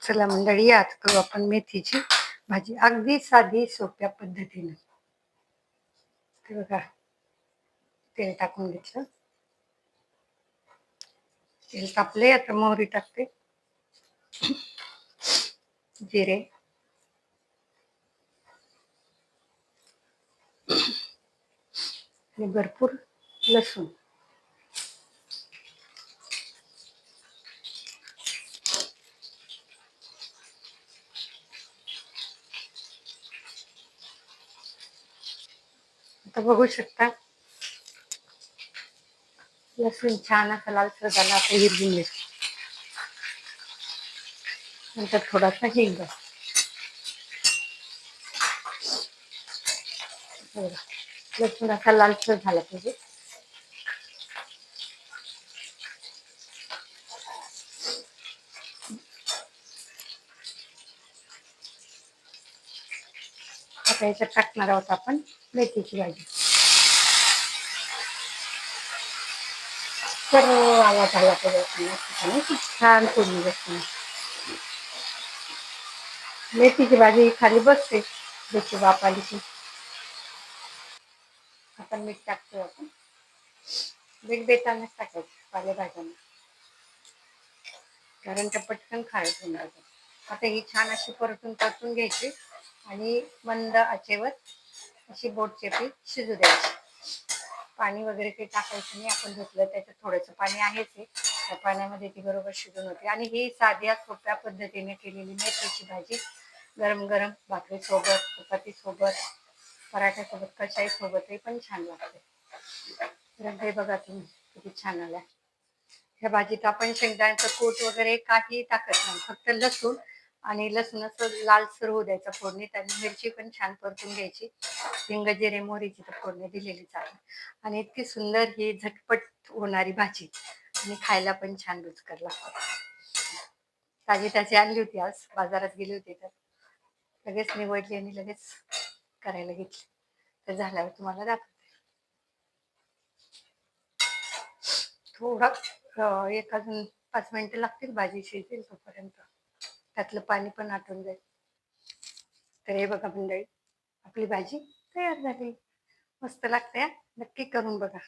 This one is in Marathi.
चला मंडळी, आज करू आपण मेथीची भाजी अगदी साधी सोप्या पद्धतीने. ते बघा, तेल टाकून घेतलं. तेल तापले, आता मोहरी टाकते, जिरे, आणि भरपूर लसूण. आता बघू शकता लसूण छान असा लालसर झाला. आता हिरवी मिरची, नंतर थोडासा हिंग. लसूण असा लालसर झाला पाहिजे. आता याच्यात टाकणार आहोत आपण मेथीची भाजी. सर्व आवाज आला पाहिजे, छान फोडणी बसते. मेथीची भाजी खाली बसते जशी वाफ आली की. आता मीठ टाकतो आपण. मीठ देतानाच टाकायचं पालेभाज्यांना, कारण त्या पटकन खायला होणार. आता ही छान अशी परतून घ्यायची आणि मंद आचेवर अशी बोट चेपी शिजू द्यायची. पाणी वगैरे काही टाकायचं नाही. आपण घेतलं त्याच्यात थोडंसं पाणी आहेच आहे, त्या पाण्यामध्ये ती बरोबर शिजून होते. आणि ही साध्या सोप्या पद्धतीने केलेली मेथीची भाजी गरम गरम भाकरी सोबत, चपाती सोबत, पराठ्या सोबत, कशाही सोबतही पण छान लागते. तर बघा तुम्ही किती छान आल्या. ह्या भाजीत आपण शेंगदाण्याचं कूट वगैरे काही टाकत नाही, फक्त लसूण आणि लसूण असं लालसर होऊ द्यायचा फोडणीत, आणि मिरची पण छान परतून घ्यायची. हिंग, जिरे, मोहरीची तर फोडणी दिलेली चालेल. आणि इतकी सुंदर ही झटपट होणारी भाजी, आणि खायला पण छान रुचकर लागते. ताजी ताजी आणली होती, आज बाजारात गेली होती तर लगेच निवडली आणि लगेच करायला घेतली. तर झाल्यावर तुम्हाला दाखवते. थोडा एक अजून 5 मिनिटं लागतील भाजी शिजेल तोपर्यंत. त्यातलं पाणी पण आटून जाईल. तर हे बघा मंडळी, आपली भाजी तयार झाली. मस्त लागते. नक्की करून बघा.